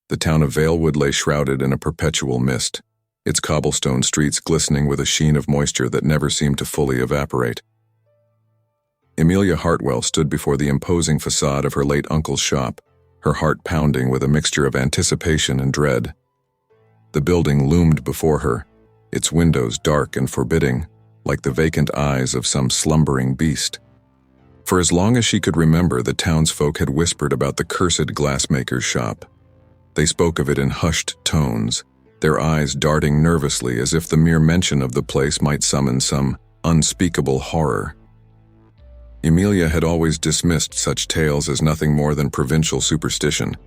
The town of Valewood lay shrouded in a perpetual mist, its cobblestone streets glistening with a sheen of moisture that never seemed to fully evaporate. Emilia Hartwell stood before the imposing facade of her late uncle's shop, her heart pounding with a mixture of anticipation and dread. The building loomed before her, its windows dark and forbidding, like the vacant eyes of some slumbering beast. For as long as she could remember, the townsfolk had whispered about the cursed glassmaker's shop. They spoke of it in hushed tones, their eyes darting nervously as if the mere mention of the place might summon some unspeakable horror. Emilia had always dismissed such tales as nothing more than provincial superstition,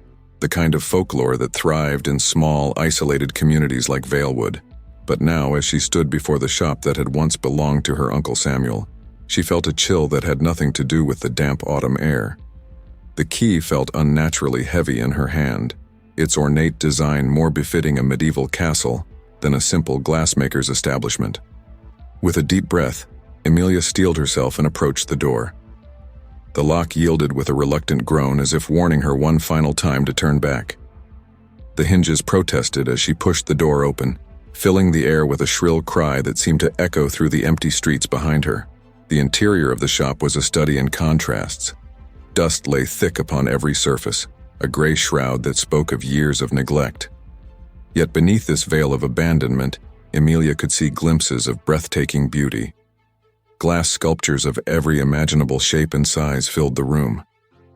the kind of folklore that thrived in small, isolated communities like Valewood. But now, as she stood before the shop that had once belonged to her Uncle Samuel, she felt a chill that had nothing to do with the damp autumn air. The key felt unnaturally heavy in her hand, its ornate design more befitting a medieval castle than a simple glassmaker's establishment. With a deep breath, Emilia steeled herself and approached the door. The lock yielded with a reluctant groan as if warning her one final time to turn back. The hinges protested as she pushed the door open, filling the air with a shrill cry that seemed to echo through the empty streets behind her. The interior of the shop was a study in contrasts. Dust lay thick upon every surface, a gray shroud that spoke of years of neglect. Yet beneath this veil of abandonment, Emilia could see glimpses of breathtaking beauty. Glass sculptures of every imaginable shape and size filled the room,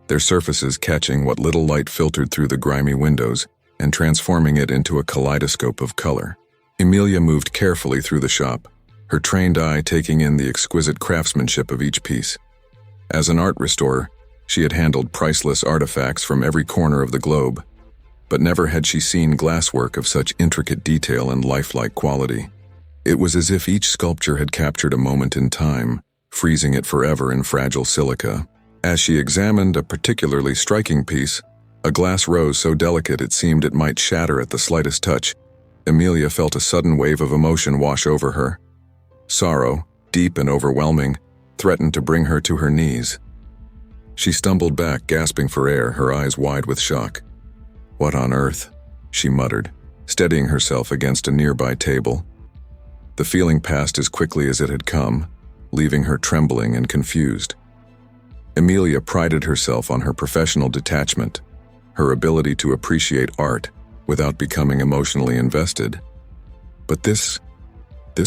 their surfaces catching what little light filtered through the grimy windows and transforming it into a kaleidoscope of color. Emilia moved carefully through the shop, her trained eye taking in the exquisite craftsmanship of each piece. As an art restorer, she had handled priceless artifacts from every corner of the globe, but never had she seen glasswork of such intricate detail and lifelike quality. It was as if each sculpture had captured a moment in time, freezing it forever in fragile silica. As she examined a particularly striking piece, a glass rose so delicate it seemed it might shatter at the slightest touch, Emilia felt a sudden wave of emotion wash over her. Sorrow, deep and overwhelming, threatened to bring her to her knees. She stumbled back, gasping for air, her eyes wide with shock. "What on earth?" she muttered, steadying herself against a nearby table. The feeling passed as quickly as it had come, leaving her trembling and confused. Emilia prided herself on her professional detachment, her ability to appreciate art without becoming emotionally invested. But this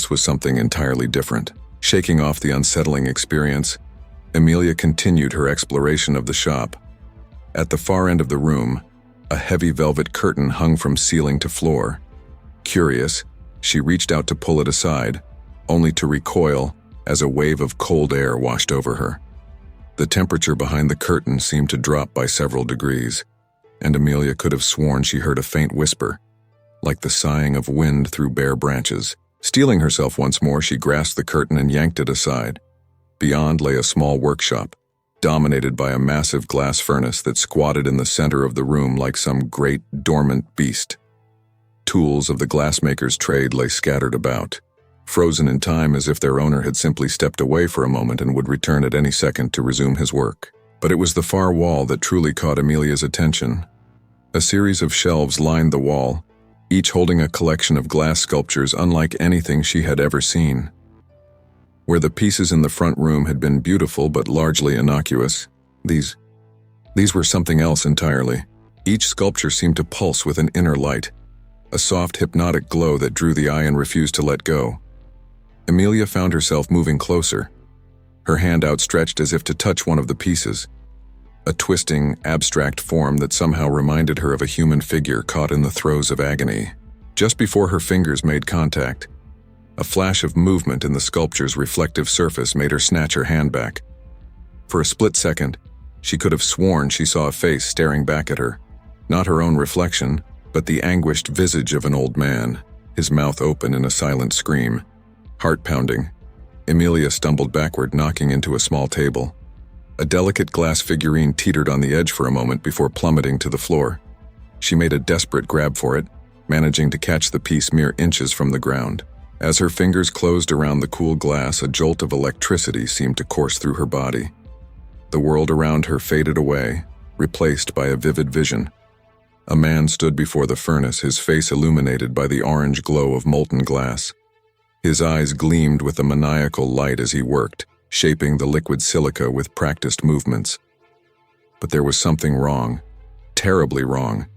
was something entirely different. Shaking off the unsettling experience, Emilia continued her exploration of the shop. At the far end of the room, a heavy velvet curtain hung from ceiling to floor. Curious, she reached out to pull it aside, only to recoil as a wave of cold air washed over her. The temperature behind the curtain seemed to drop by several degrees, and Emilia could have sworn she heard a faint whisper, like the sighing of wind through bare branches. Steeling herself once more, she grasped the curtain and yanked it aside. Beyond lay a small workshop, dominated by a massive glass furnace that squatted in the center of the room like some great dormant beast. Tools of the glassmaker's trade lay scattered about, frozen in time as if their owner had simply stepped away for a moment and would return at any second to resume his work. But it was the far wall that truly caught Emilia's attention. A series of shelves lined the wall, each holding a collection of glass sculptures unlike anything she had ever seen. Where the pieces in the front room had been beautiful but largely innocuous, these were something else entirely. Each sculpture seemed to pulse with an inner light, a soft, hypnotic glow that drew the eye and refused to let go. Emilia found herself moving closer, her hand outstretched as if to touch one of the pieces, a twisting, abstract form that somehow reminded her of a human figure caught in the throes of agony. Just before her fingers made contact, a flash of movement in the sculpture's reflective surface made her snatch her hand back. For a split second, she could have sworn she saw a face staring back at her, not her own reflection, but the anguished visage of an old man, his mouth open in a silent scream. Heart pounding, Emilia stumbled backward, knocking into a small table. A delicate glass figurine teetered on the edge for a moment before plummeting to the floor. She made a desperate grab for it, managing to catch the piece mere inches from the ground. As her fingers closed around the cool glass, a jolt of electricity seemed to course through her body. The world around her faded away, replaced by a vivid vision. A man stood before the furnace, his face illuminated by the orange glow of molten glass. His eyes gleamed with a maniacal light as he worked, shaping the liquid silica with practiced movements. But there was something wrong, terribly wrong.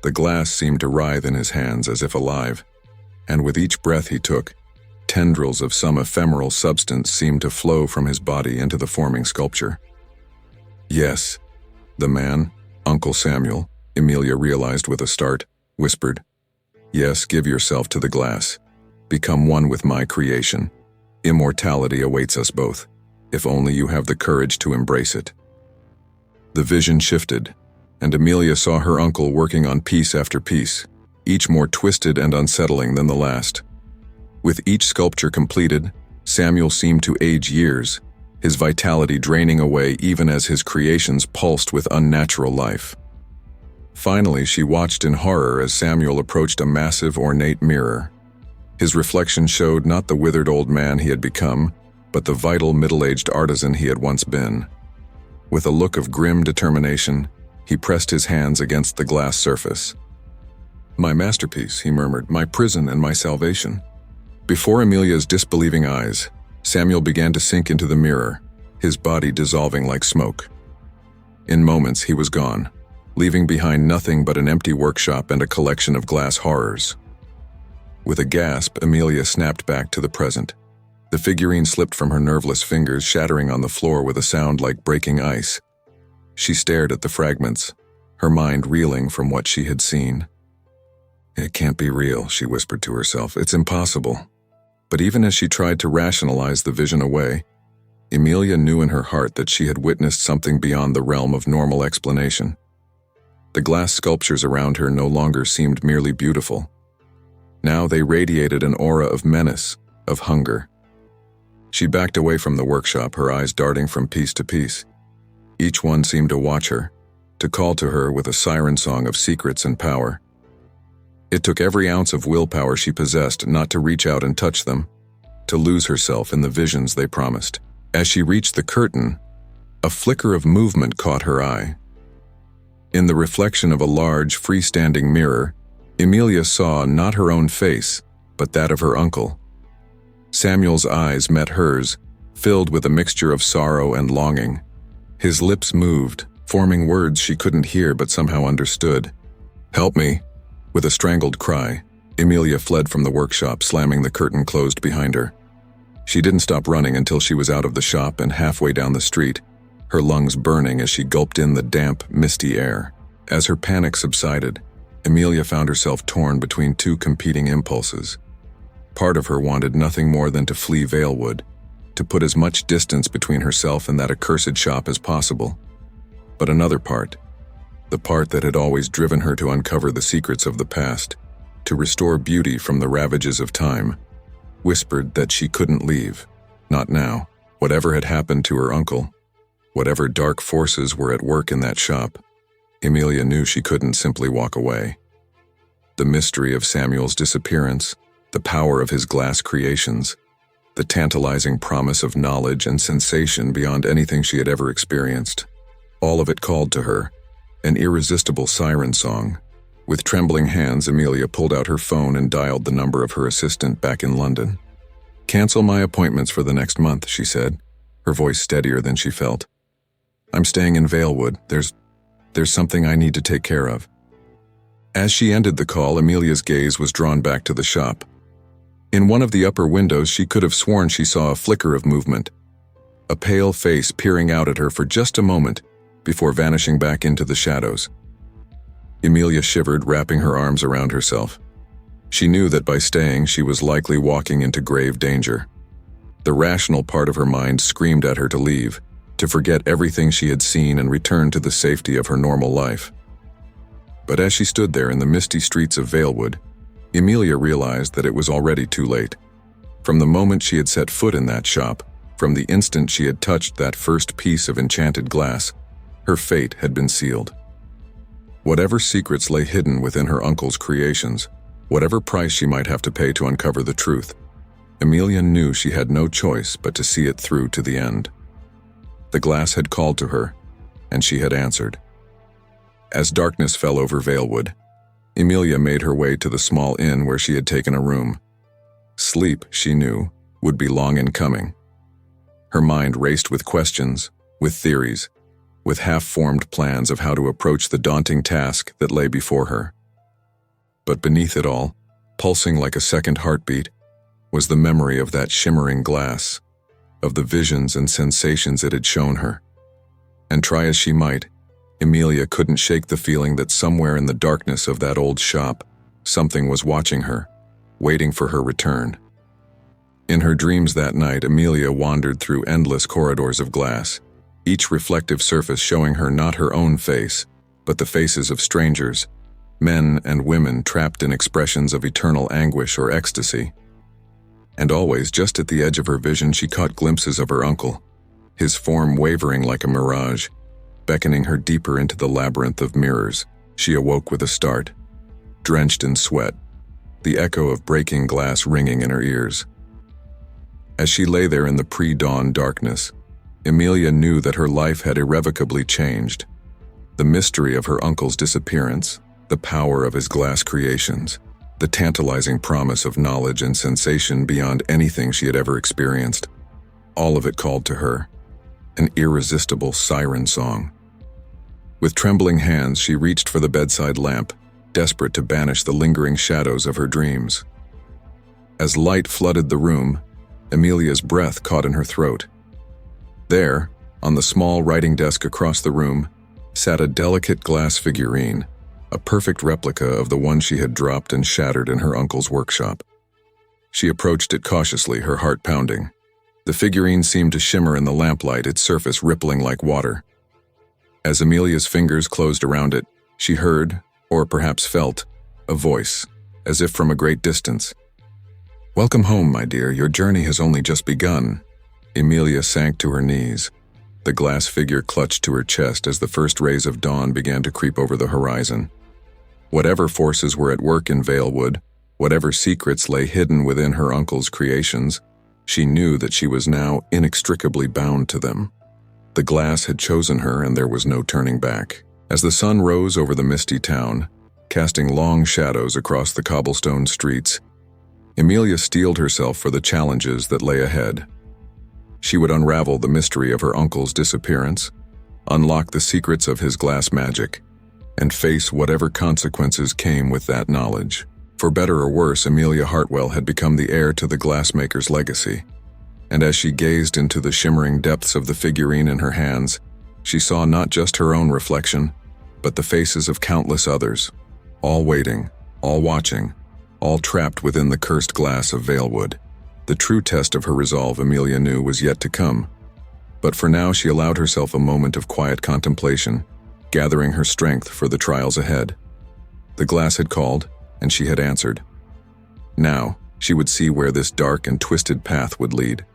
The glass seemed to writhe in his hands as if alive, and with each breath he took, tendrils of some ephemeral substance seemed to flow from his body into the forming sculpture. Yes, the man, Uncle Samuel, Emilia realized with a start, whispered, "Yes, give yourself to the glass. Become one with my creation. Immortality awaits us both, if only you have the courage to embrace it." The vision shifted, and Emilia saw her uncle working on piece after piece, each more twisted and unsettling than the last. With each sculpture completed, Samuel seemed to age years, his vitality draining away even as his creations pulsed with unnatural life. Finally, she watched in horror as Samuel approached a massive, ornate mirror. His reflection showed not the withered old man he had become, but the vital, middle-aged artisan he had once been. With a look of grim determination, he pressed his hands against the glass surface. "My masterpiece," he murmured, "my prison and my salvation." Before Emilia's disbelieving eyes, Samuel began to sink into the mirror, his body dissolving like smoke. In moments, he was gone, leaving behind nothing but an empty workshop and a collection of glass horrors. With a gasp, Emilia snapped back to the present. The figurine slipped from her nerveless fingers, shattering on the floor with a sound like breaking ice. She stared at the fragments, her mind reeling from what she had seen. "It can't be real," she whispered to herself. "It's impossible." But even as she tried to rationalize the vision away, Emilia knew in her heart that she had witnessed something beyond the realm of normal explanation. The glass sculptures around her no longer seemed merely beautiful. Now they radiated an aura of menace, of hunger. She backed away from the workshop, her eyes darting from piece to piece. Each one seemed to watch her, to call to her with a siren song of secrets and power. It took every ounce of willpower she possessed not to reach out and touch them, to lose herself in the visions they promised. As she reached the curtain, a flicker of movement caught her eye. In the reflection of a large, freestanding mirror, Emilia saw not her own face, but that of her uncle. Samuel's eyes met hers, filled with a mixture of sorrow and longing. His lips moved, forming words she couldn't hear but somehow understood. "Help me!" With a strangled cry, Emilia fled from the workshop, slamming the curtain closed behind her. She didn't stop running until she was out of the shop and halfway down the street, her lungs burning as she gulped in the damp, misty air. As her panic subsided, Emilia found herself torn between two competing impulses. Part of her wanted nothing more than to flee Valewood, to put as much distance between herself and that accursed shop as possible. But another part, the part that had always driven her to uncover the secrets of the past, to restore beauty from the ravages of time, whispered that she couldn't leave, not now. Whatever had happened to her uncle, whatever dark forces were at work in that shop, Emilia knew she couldn't simply walk away. The mystery of Samuel's disappearance, the power of his glass creations, the tantalizing promise of knowledge and sensation beyond anything she had ever experienced, all of it called to her, an irresistible siren song. With trembling hands, Emilia pulled out her phone and dialed the number of her assistant back in London. "Cancel my appointments for the next month," she said, her voice steadier than she felt. "I'm staying in Valewood. There's something I need to take care of." As she ended the call, Emilia's gaze was drawn back to the shop. In one of the upper windows, she could have sworn she saw a flicker of movement, a pale face peering out at her for just a moment before vanishing back into the shadows. Emilia shivered, wrapping her arms around herself. She knew that by staying, she was likely walking into grave danger. The rational part of her mind screamed at her to leave, to forget everything she had seen and return to the safety of her normal life. But as she stood there in the misty streets of Valewood, Emilia realized that it was already too late. From the moment she had set foot in that shop, from the instant she had touched that first piece of enchanted glass, her fate had been sealed. Whatever secrets lay hidden within her uncle's creations, whatever price she might have to pay to uncover the truth, Emilia knew she had no choice but to see it through to the end. The glass had called to her, and she had answered. As darkness fell over Valewood, Emilia made her way to the small inn where she had taken a room. Sleep, she knew, would be long in coming. Her mind raced with questions, with theories, with half-formed plans of how to approach the daunting task that lay before her. But beneath it all, pulsing like a second heartbeat, was the memory of that shimmering glass, of the visions and sensations it had shown her. And try as she might, Emilia couldn't shake the feeling that somewhere in the darkness of that old shop, something was watching her, waiting for her return. In her dreams that night, Emilia wandered through endless corridors of glass, each reflective surface showing her not her own face, but the faces of strangers, men and women trapped in expressions of eternal anguish or ecstasy. And always, just at the edge of her vision, she caught glimpses of her uncle, his form wavering like a mirage, beckoning her deeper into the labyrinth of mirrors. She awoke with a start, drenched in sweat, the echo of breaking glass ringing in her ears. As she lay there in the pre-dawn darkness, Emilia knew that her life had irrevocably changed. The mystery of her uncle's disappearance, the power of his glass creations, the tantalizing promise of knowledge and sensation beyond anything she had ever experienced, all of it called to her, an irresistible siren song. With trembling hands, she reached for the bedside lamp, desperate to banish the lingering shadows of her dreams. As light flooded the room, Emilia's breath caught in her throat. There, on the small writing desk across the room, sat a delicate glass figurine, a perfect replica of the one she had dropped and shattered in her uncle's workshop. She approached it cautiously, her heart pounding. The figurine seemed to shimmer in the lamplight, its surface rippling like water. As Emilia's fingers closed around it, she heard, or perhaps felt, a voice, as if from a great distance. "Welcome home, my dear. Your journey has only just begun." Emilia sank to her knees. The glass figure clutched to her chest as the first rays of dawn began to creep over the horizon. Whatever forces were at work in Valewood, whatever secrets lay hidden within her uncle's creations, she knew that she was now inextricably bound to them. The glass had chosen her, and there was no turning back. As the sun rose over the misty town, casting long shadows across the cobblestone streets, Emilia steeled herself for the challenges that lay ahead. She would unravel the mystery of her uncle's disappearance, unlock the secrets of his glass magic, and face whatever consequences came with that knowledge. For better or worse, Emilia Hartwell had become the heir to the Glassmaker's legacy, and as she gazed into the shimmering depths of the figurine in her hands, she saw not just her own reflection, but the faces of countless others, all waiting, all watching, all trapped within the cursed glass of Valewood. The true test of her resolve, Emilia knew, was yet to come. But for now she allowed herself a moment of quiet contemplation, gathering her strength for the trials ahead. The glass had called, and she had answered. Now, she would see where this dark and twisted path would lead.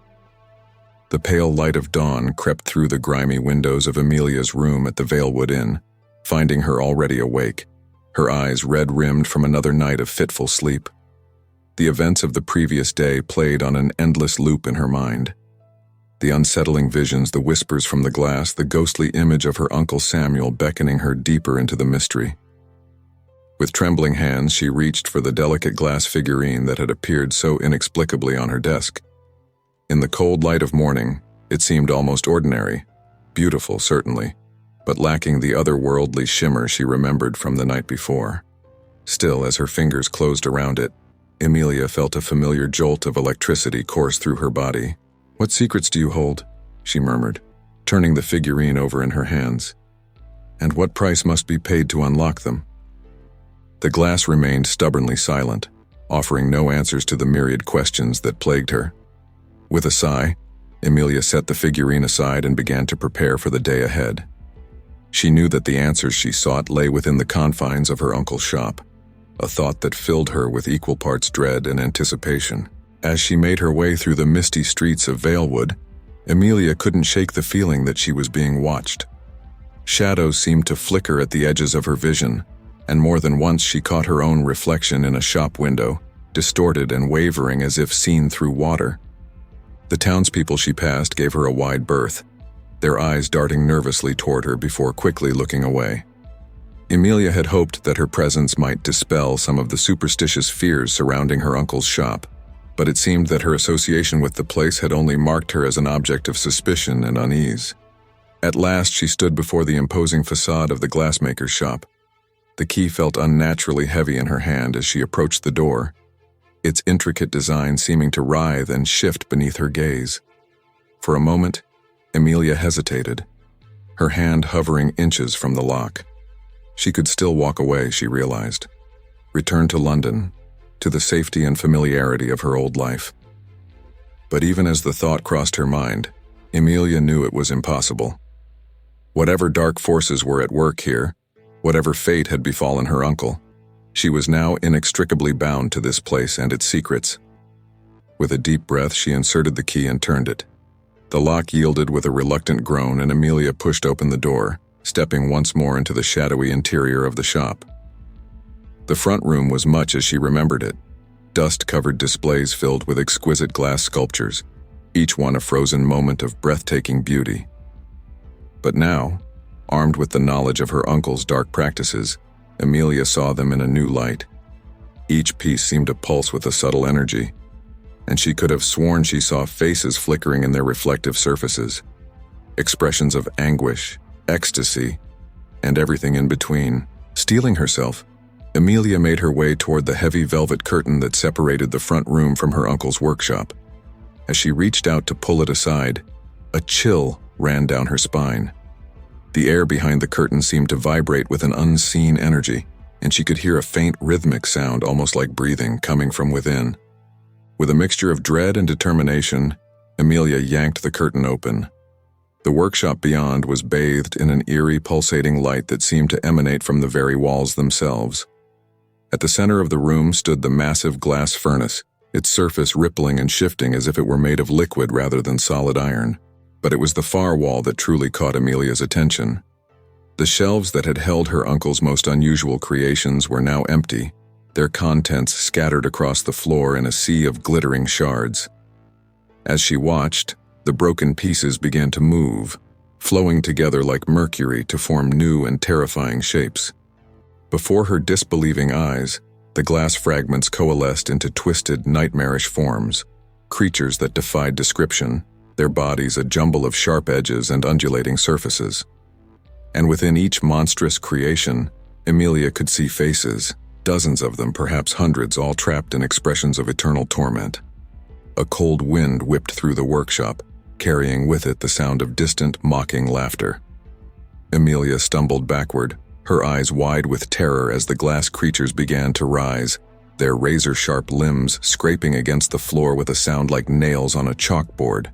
The pale light of dawn crept through the grimy windows of Emilia's room at the Valewood Inn, finding her already awake, her eyes red-rimmed from another night of fitful sleep. The events of the previous day played on an endless loop in her mind. The unsettling visions, the whispers from the glass, the ghostly image of her Uncle Samuel beckoning her deeper into the mystery. With trembling hands, she reached for the delicate glass figurine that had appeared so inexplicably on her desk. In the cold light of morning, it seemed almost ordinary, beautiful certainly, but lacking the otherworldly shimmer she remembered from the night before. Still, as her fingers closed around it, Emilia felt a familiar jolt of electricity course through her body. "What secrets do you hold?" she murmured, turning the figurine over in her hands. "And what price must be paid to unlock them?" The glass remained stubbornly silent, offering no answers to the myriad questions that plagued her. With a sigh, Emilia set the figurine aside and began to prepare for the day ahead. She knew that the answers she sought lay within the confines of her uncle's shop, a thought that filled her with equal parts dread and anticipation. As she made her way through the misty streets of Valewood, Emilia couldn't shake the feeling that she was being watched. Shadows seemed to flicker at the edges of her vision, and more than once she caught her own reflection in a shop window, distorted and wavering as if seen through water. The townspeople she passed gave her a wide berth, their eyes darting nervously toward her before quickly looking away. Emilia had hoped that her presence might dispel some of the superstitious fears surrounding her uncle's shop, but it seemed that her association with the place had only marked her as an object of suspicion and unease. At last she stood before the imposing facade of the glassmaker's shop. The key felt unnaturally heavy in her hand as she approached the door, its intricate design seeming to writhe and shift beneath her gaze. For a moment, Emilia hesitated, her hand hovering inches from the lock. She could still walk away, she realized. Return to London, to the safety and familiarity of her old life. But even as the thought crossed her mind, Emilia knew it was impossible. Whatever dark forces were at work here, whatever fate had befallen her uncle, she was now inextricably bound to this place and its secrets. With a deep breath, she inserted the key and turned it. The lock yielded with a reluctant groan, and Emilia pushed open the door, stepping once more into the shadowy interior of the shop. The front room was much as she remembered it, dust-covered displays filled with exquisite glass sculptures, each one a frozen moment of breathtaking beauty. But now, armed with the knowledge of her uncle's dark practices, Emilia saw them in a new light. Each piece seemed to pulse with a subtle energy, and she could have sworn she saw faces flickering in their reflective surfaces, expressions of anguish, ecstasy, and everything in between. Steeling herself, Emilia made her way toward the heavy velvet curtain that separated the front room from her uncle's workshop. As she reached out to pull it aside, a chill ran down her spine. The air behind the curtain seemed to vibrate with an unseen energy, and she could hear a faint rhythmic sound, almost like breathing, coming from within. With a mixture of dread and determination, Emilia yanked the curtain open. The workshop beyond was bathed in an eerie, pulsating light that seemed to emanate from the very walls themselves. At the center of the room stood the massive glass furnace, its surface rippling and shifting as if it were made of liquid rather than solid iron. But it was the far wall that truly caught Emilia's attention. The shelves that had held her uncle's most unusual creations were now empty, their contents scattered across the floor in a sea of glittering shards. As she watched, the broken pieces began to move, flowing together like mercury to form new and terrifying shapes. Before her disbelieving eyes, the glass fragments coalesced into twisted, nightmarish forms, creatures that defied description, their bodies a jumble of sharp edges and undulating surfaces. And within each monstrous creation, Emilia could see faces, dozens of them, perhaps hundreds, all trapped in expressions of eternal torment. A cold wind whipped through the workshop, carrying with it the sound of distant, mocking laughter. Emilia stumbled backward, her eyes wide with terror as the glass creatures began to rise, their razor-sharp limbs scraping against the floor with a sound like nails on a chalkboard.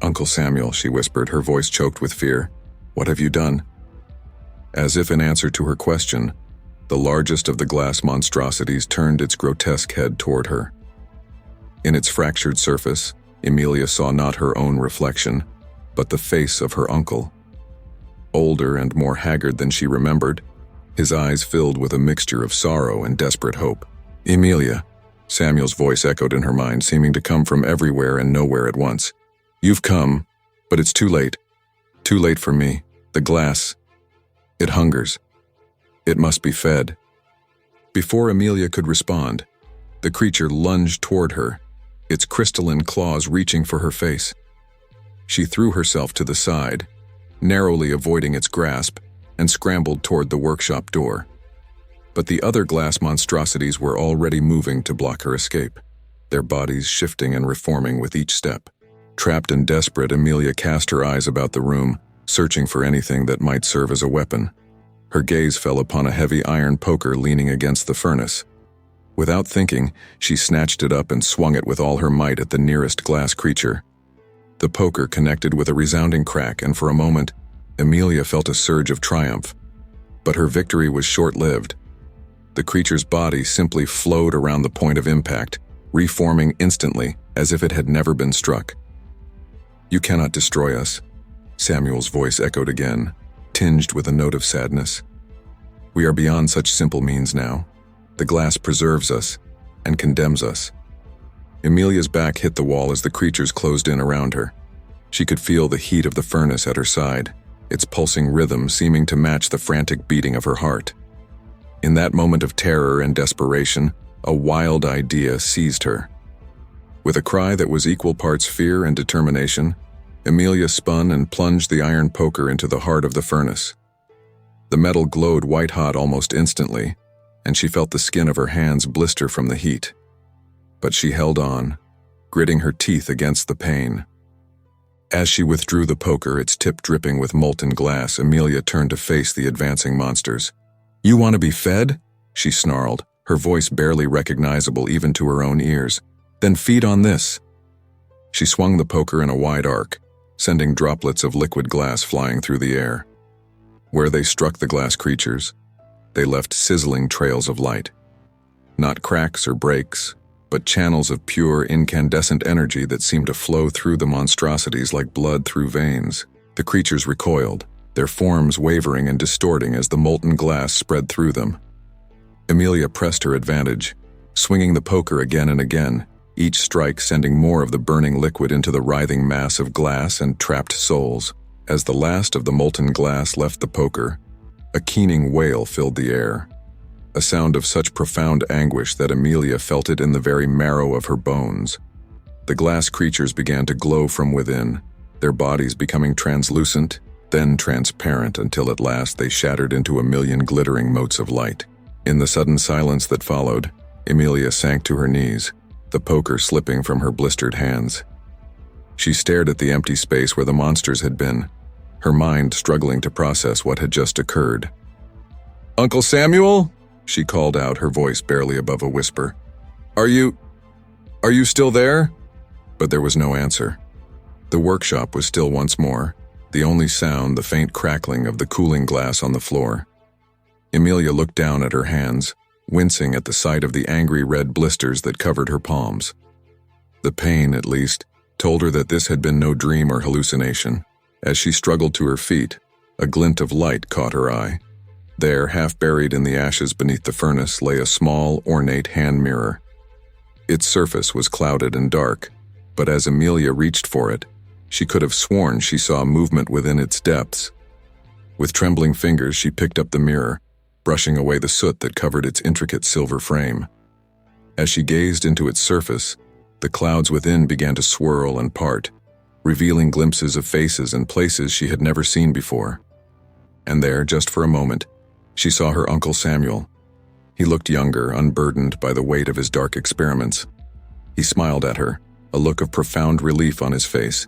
"Uncle Samuel," she whispered, her voice choked with fear. "What have you done?" As if in answer to her question, the largest of the glass monstrosities turned its grotesque head toward her. In its fractured surface, Emilia saw not her own reflection, but the face of her uncle. Older and more haggard than she remembered, his eyes filled with a mixture of sorrow and desperate hope. "Emilia," Samuel's voice echoed in her mind, seeming to come from everywhere and nowhere at once. "You've come, but it's too late. Too late for me. The glass, it hungers. It must be fed." Before Emilia could respond, the creature lunged toward her, its crystalline claws reaching for her face. She threw herself to the side, narrowly avoiding its grasp, and scrambled toward the workshop door. But the other glass monstrosities were already moving to block her escape, their bodies shifting and reforming with each step. Trapped and desperate, Emilia cast her eyes about the room, searching for anything that might serve as a weapon. Her gaze fell upon a heavy iron poker leaning against the furnace. Without thinking, she snatched it up and swung it with all her might at the nearest glass creature. The poker connected with a resounding crack, and for a moment, Emilia felt a surge of triumph. But her victory was short-lived. The creature's body simply flowed around the point of impact, reforming instantly as if it had never been struck. "You cannot destroy us," Samuel's voice echoed again, tinged with a note of sadness. "We are beyond such simple means now. The glass preserves us and condemns us." Emilia's back hit the wall as the creatures closed in around her. She could feel the heat of the furnace at her side, its pulsing rhythm seeming to match the frantic beating of her heart. In that moment of terror and desperation, a wild idea seized her. With a cry that was equal parts fear and determination, Emilia spun and plunged the iron poker into the heart of the furnace. The metal glowed white-hot almost instantly, and she felt the skin of her hands blister from the heat. But she held on, gritting her teeth against the pain. As she withdrew the poker, its tip dripping with molten glass, Emilia turned to face the advancing monsters. "You want to be fed?" she snarled, her voice barely recognizable even to her own ears. "Then feed on this." She swung the poker in a wide arc, sending droplets of liquid glass flying through the air. Where they struck the glass creatures, they left sizzling trails of light. Not cracks or breaks, but channels of pure, incandescent energy that seemed to flow through the monstrosities like blood through veins. The creatures recoiled, their forms wavering and distorting as the molten glass spread through them. Emilia pressed her advantage, swinging the poker again and again, each strike sending more of the burning liquid into the writhing mass of glass and trapped souls. As the last of the molten glass left the poker, a keening wail filled the air, a sound of such profound anguish that Emilia felt it in the very marrow of her bones. The glass creatures began to glow from within, their bodies becoming translucent, then transparent until at last they shattered into a million glittering motes of light. In the sudden silence that followed, Emilia sank to her knees, the poker slipping from her blistered hands. She stared at the empty space where the monsters had been, her mind struggling to process what had just occurred. "Uncle Samuel?" she called out, her voice barely above a whisper. Are you still there?" But there was no answer. The workshop was still once more, the only sound the faint crackling of the cooling glass on the floor. Emilia looked down at her hands, wincing at the sight of the angry red blisters that covered her palms. The pain, at least, told her that this had been no dream or hallucination. As she struggled to her feet, a glint of light caught her eye. There, half buried in the ashes beneath the furnace, lay a small, ornate hand mirror. Its surface was clouded and dark, but as Emilia reached for it, she could have sworn she saw movement within its depths. With trembling fingers, she picked up the mirror, brushing away the soot that covered its intricate silver frame. As she gazed into its surface, the clouds within began to swirl and part, revealing glimpses of faces and places she had never seen before. And there, just for a moment, she saw her Uncle Samuel. He looked younger, unburdened by the weight of his dark experiments. He smiled at her, a look of profound relief on his face,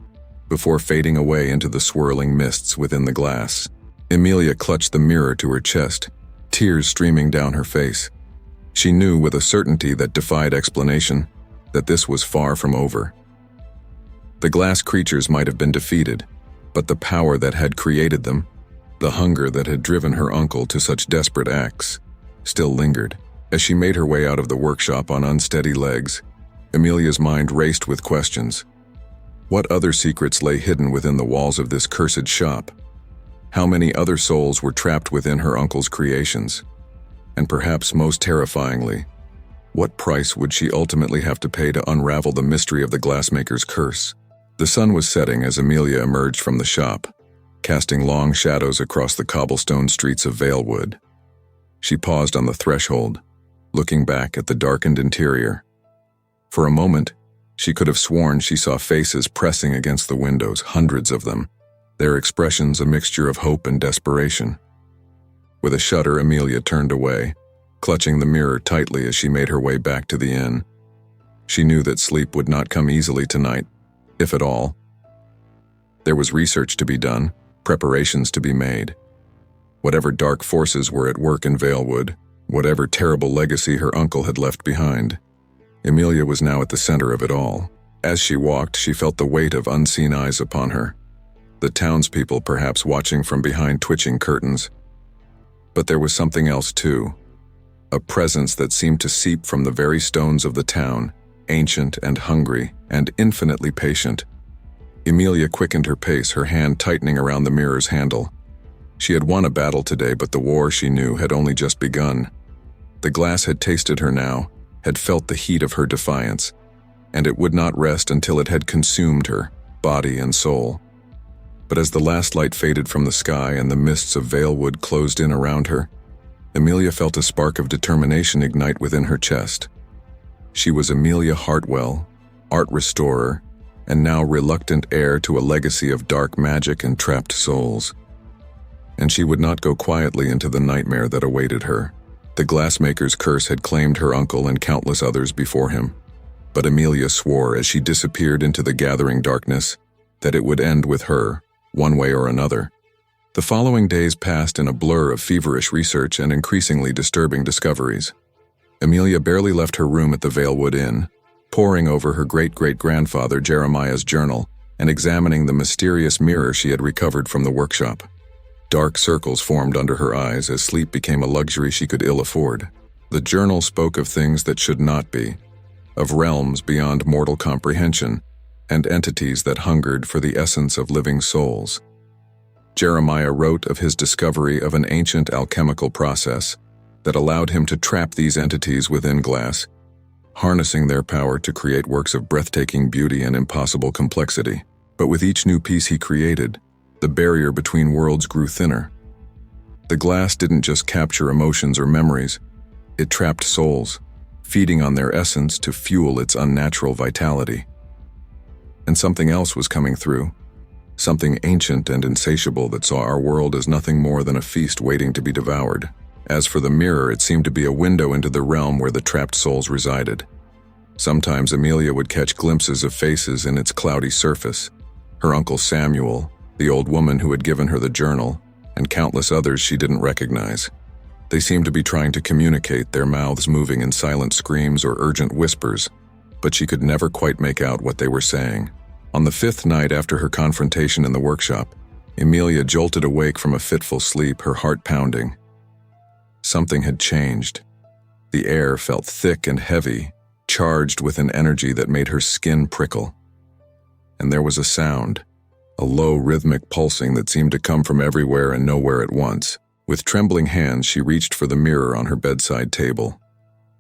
before fading away into the swirling mists within the glass. Emilia clutched the mirror to her chest, tears streaming down her face. She knew with a certainty that defied explanation that this was far from over. The glass creatures might have been defeated, but the power that had created them, the hunger that had driven her uncle to such desperate acts, still lingered. As she made her way out of the workshop on unsteady legs, Emilia's mind raced with questions. What other secrets lay hidden within the walls of this cursed shop? How many other souls were trapped within her uncle's creations? And perhaps most terrifyingly, what price would she ultimately have to pay to unravel the mystery of the Glassmaker's curse? The sun was setting as Emilia emerged from the shop, casting long shadows across the cobblestone streets of Valewood. She paused on the threshold, looking back at the darkened interior. For a moment, she could have sworn she saw faces pressing against the windows, hundreds of them, their expressions a mixture of hope and desperation. With a shudder, Emilia turned away, clutching the mirror tightly as she made her way back to the inn. She knew that sleep would not come easily tonight, if at all. There was research to be done, preparations to be made. Whatever dark forces were at work in Valewood, whatever terrible legacy her uncle had left behind, Emilia was now at the center of it all. As she walked, she felt the weight of unseen eyes upon her, the townspeople perhaps watching from behind twitching curtains. But there was something else too, a presence that seemed to seep from the very stones of the town, ancient and hungry and infinitely patient. Emilia quickened her pace, her hand tightening around the mirror's handle. She had won a battle today, but the war, she knew, had only just begun. The glass had tasted her now, had felt the heat of her defiance, and it would not rest until it had consumed her, body and soul. But as the last light faded from the sky and the mists of Valewood closed in around her, Emilia felt a spark of determination ignite within her chest. She was Emilia Hartwell, art restorer, and now reluctant heir to a legacy of dark magic and trapped souls. And she would not go quietly into the nightmare that awaited her. The Glassmaker's curse had claimed her uncle and countless others before him. But Emilia swore as she disappeared into the gathering darkness that it would end with her, one way or another. The following days passed in a blur of feverish research and increasingly disturbing discoveries. Emilia barely left her room at the Valewood Inn, poring over her great-great-grandfather Jeremiah's journal and examining the mysterious mirror she had recovered from the workshop. Dark circles formed under her eyes as sleep became a luxury she could ill afford. The journal spoke of things that should not be, of realms beyond mortal comprehension, and entities that hungered for the essence of living souls. Jeremiah wrote of his discovery of an ancient alchemical process that allowed him to trap these entities within glass, harnessing their power to create works of breathtaking beauty and impossible complexity. But with each new piece he created, the barrier between worlds grew thinner. The glass didn't just capture emotions or memories, it trapped souls, feeding on their essence to fuel its unnatural vitality. And something else was coming through. Something ancient and insatiable that saw our world as nothing more than a feast waiting to be devoured. As for the mirror, it seemed to be a window into the realm where the trapped souls resided. Sometimes Emilia would catch glimpses of faces in its cloudy surface. Her uncle Samuel, the old woman who had given her the journal, and countless others she didn't recognize. They seemed to be trying to communicate, their mouths moving in silent screams or urgent whispers, but she could never quite make out what they were saying. On the 5th night after her confrontation in the workshop, Emilia jolted awake from a fitful sleep, her heart pounding. Something had changed. The air felt thick and heavy, charged with an energy that made her skin prickle. And there was a sound, a low rhythmic pulsing that seemed to come from everywhere and nowhere at once. With trembling hands, she reached for the mirror on her bedside table.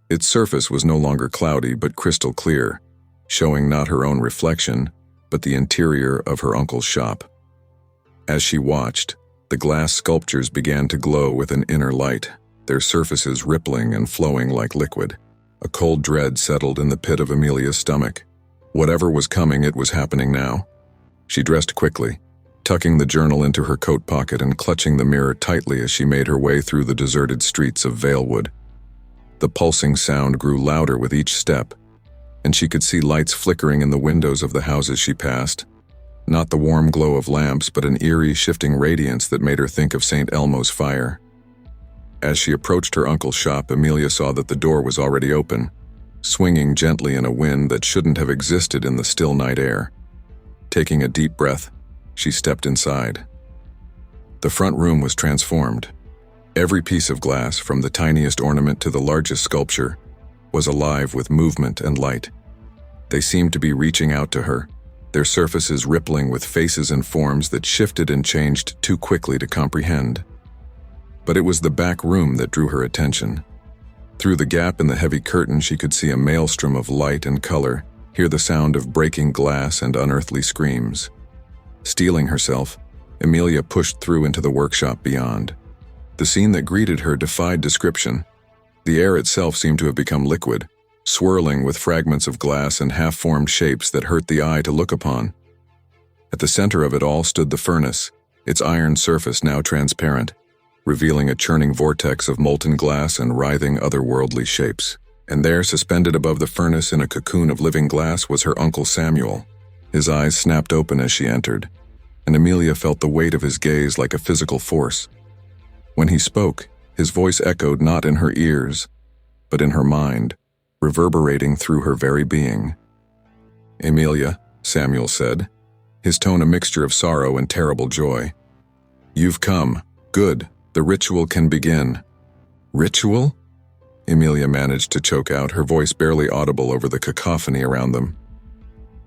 Its surface was no longer cloudy but crystal clear, showing not her own reflection, but the interior of her uncle's shop. As she watched, the glass sculptures began to glow with an inner light, their surfaces rippling and flowing like liquid. A cold dread settled in the pit of Emilia's stomach. Whatever was coming, it was happening now. She dressed quickly, tucking the journal into her coat pocket and clutching the mirror tightly as she made her way through the deserted streets of Valewood. The pulsing sound grew louder with each step, and she could see lights flickering in the windows of the houses she passed. Not the warm glow of lamps, but an eerie, shifting radiance that made her think of St. Elmo's fire. As she approached her uncle's shop, Emilia saw that the door was already open, swinging gently in a wind that shouldn't have existed in the still night air. Taking a deep breath, she stepped inside. The front room was transformed. Every piece of glass, from the tiniest ornament to the largest sculpture, was alive with movement and light. They seemed to be reaching out to her, their surfaces rippling with faces and forms that shifted and changed too quickly to comprehend. But it was the back room that drew her attention. Through the gap in the heavy curtain, she could see a maelstrom of light and color, hear the sound of breaking glass and unearthly screams. Steeling herself, Emilia pushed through into the workshop beyond. The scene that greeted her defied description. The air itself seemed to have become liquid, swirling with fragments of glass and half-formed shapes that hurt the eye to look upon. At the center of it all stood the furnace, its iron surface now transparent, revealing a churning vortex of molten glass and writhing otherworldly shapes. And there, suspended above the furnace in a cocoon of living glass, was her Uncle Samuel. His eyes snapped open as she entered, and Emilia felt the weight of his gaze like a physical force. When he spoke, his voice echoed not in her ears, but in her mind, reverberating through her very being. "Emilia," Samuel said, his tone a mixture of sorrow and terrible joy. "You've come. Good. The ritual can begin." "Ritual?" Emilia managed to choke out, her voice barely audible over the cacophony around them.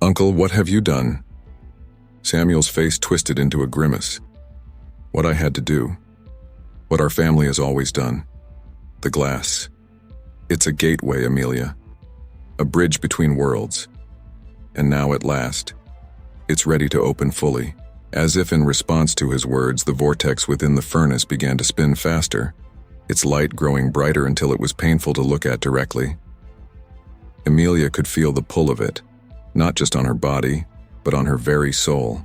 "Uncle, what have you done?" Samuel's face twisted into a grimace. "What I had to do. What our family has always done. The glass. It's a gateway, Emilia. A bridge between worlds. And now at last, it's ready to open fully, As if in response to his words, the vortex within the furnace began to spin faster, its light growing brighter until it was painful to look at directly. Emilia could feel the pull of it, not just on her body, but on her very soul.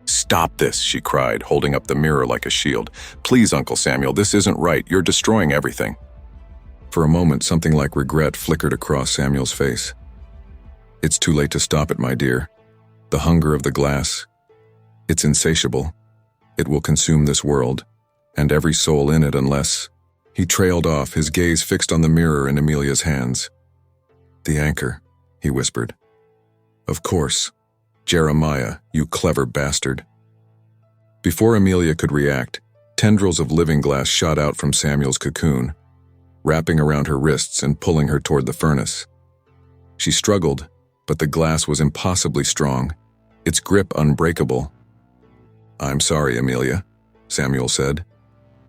"Stop this," she cried, holding up the mirror like a shield. "Please, Uncle Samuel, this isn't right. You're destroying everything." For a moment, something like regret flickered across Samuel's face. "It's too late to stop it, my dear. The hunger of the glass, it's insatiable. It will consume this world, and every soul in it unless—" He trailed off, his gaze fixed on the mirror in Emilia's hands. "The anchor," he whispered. "Of course. Jeremiah, you clever bastard." Before Emilia could react, tendrils of living glass shot out from Samuel's cocoon, wrapping around her wrists and pulling her toward the furnace. She struggled, but the glass was impossibly strong, its grip unbreakable. "I'm sorry, Emilia," Samuel said,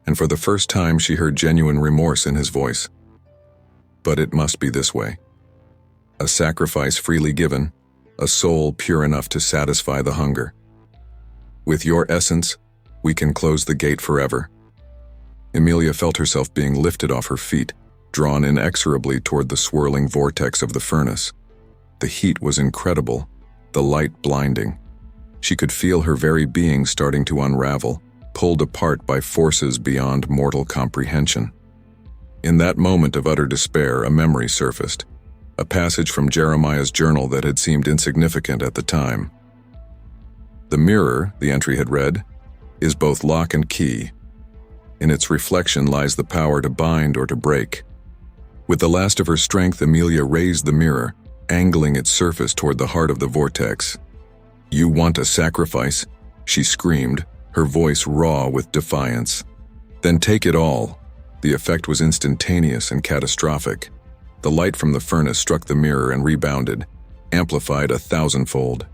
and for the first time she heard genuine remorse in his voice. "But it must be this way. A sacrifice freely given, a soul pure enough to satisfy the hunger. With your essence, we can close the gate forever." Emilia felt herself being lifted off her feet, drawn inexorably toward the swirling vortex of the furnace. The heat was incredible, the light blinding. She could feel her very being starting to unravel, pulled apart by forces beyond mortal comprehension. In that moment of utter despair, a memory surfaced, a passage from Jeremiah's journal that had seemed insignificant at the time. "The mirror," the entry had read, "is both lock and key. In its reflection lies the power to bind or to break." With the last of her strength, Emilia raised the mirror, angling its surface toward the heart of the vortex. "You want a sacrifice?" she screamed, her voice raw with defiance. "Then take it all." The effect was instantaneous and catastrophic. The light from the furnace struck the mirror and rebounded, amplified 1,000-fold.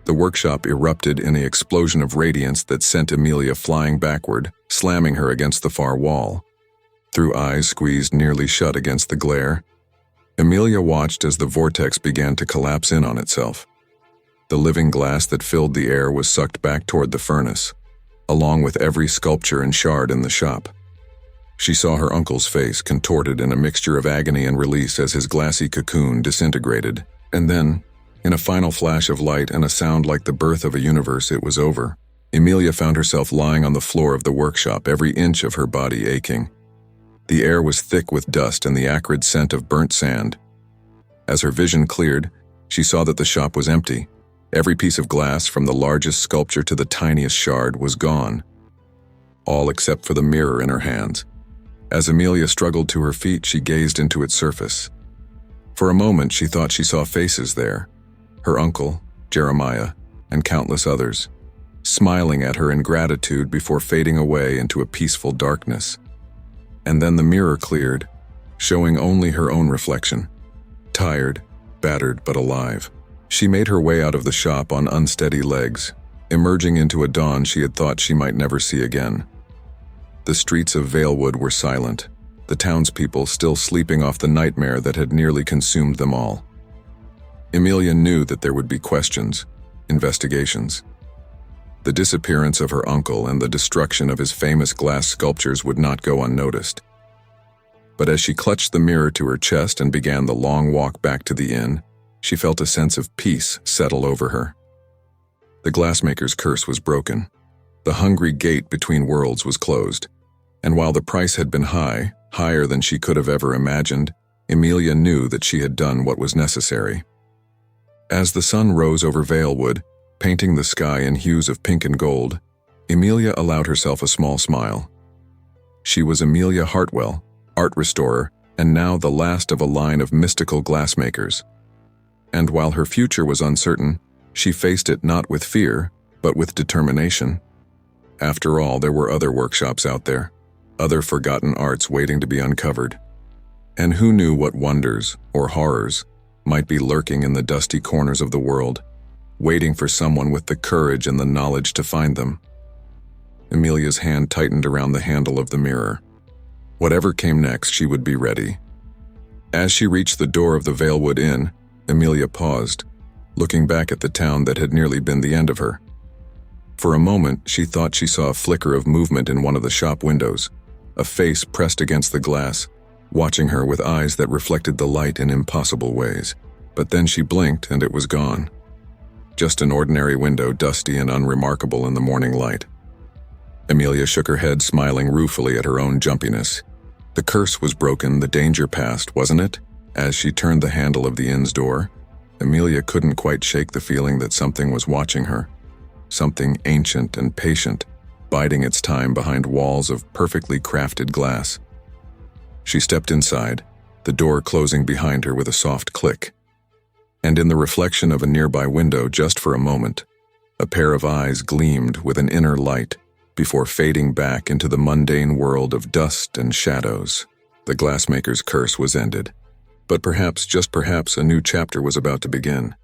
The workshop erupted in an explosion of radiance that sent Emilia flying backward, slamming her against the far wall. Through eyes squeezed nearly shut against the glare, Emilia watched as the vortex began to collapse in on itself. The living glass that filled the air was sucked back toward the furnace, along with every sculpture and shard in the shop. She saw her uncle's face contorted in a mixture of agony and release as his glassy cocoon disintegrated, and then, in a final flash of light and a sound like the birth of a universe, it was over. Emilia found herself lying on the floor of the workshop, every inch of her body aching. The air was thick with dust and the acrid scent of burnt sand. As her vision cleared, she saw that the shop was empty. Every piece of glass, from the largest sculpture to the tiniest shard, was gone. All except for the mirror in her hands. As Emilia struggled to her feet, she gazed into its surface. For a moment, she thought she saw faces there. Her uncle, Jeremiah, and countless others, smiling at her in gratitude before fading away into a peaceful darkness. And then the mirror cleared, showing only her own reflection. Tired, battered, but alive. She made her way out of the shop on unsteady legs, emerging into a dawn she had thought she might never see again. The streets of Valewood were silent, the townspeople still sleeping off the nightmare that had nearly consumed them all. Emilia knew that there would be questions, investigations. The disappearance of her uncle and the destruction of his famous glass sculptures would not go unnoticed. But as she clutched the mirror to her chest and began the long walk back to the inn, she felt a sense of peace settle over her. The glassmaker's curse was broken. The hungry gate between worlds was closed. And while the price had been high, higher than she could have ever imagined, Emilia knew that she had done what was necessary. As the sun rose over Valewood, painting the sky in hues of pink and gold, Emilia allowed herself a small smile. She was Emilia Hartwell, art restorer, and now the last of a line of mystical glassmakers. And while her future was uncertain, she faced it not with fear, but with determination. After all, there were other workshops out there, other forgotten arts waiting to be uncovered. And who knew what wonders, or horrors, might be lurking in the dusty corners of the world, waiting for someone with the courage and the knowledge to find them. Emilia's hand tightened around the handle of the mirror. Whatever came next, she would be ready. As she reached the door of the Valewood Inn, Emilia paused, looking back at the town that had nearly been the end of her. For a moment, she thought she saw a flicker of movement in one of the shop windows, a face pressed against the glass, watching her with eyes that reflected the light in impossible ways. But then she blinked and it was gone. Just an ordinary window, dusty and unremarkable in the morning light. Emilia shook her head, smiling ruefully at her own jumpiness. The curse was broken, the danger past, wasn't it? As she turned the handle of the inn's door, Emilia couldn't quite shake the feeling that something was watching her. Something ancient and patient, biding its time behind walls of perfectly crafted glass. She stepped inside, the door closing behind her with a soft click. And in the reflection of a nearby window, just for a moment, a pair of eyes gleamed with an inner light before fading back into the mundane world of dust and shadows. The glassmaker's curse was ended. But perhaps, just perhaps, a new chapter was about to begin.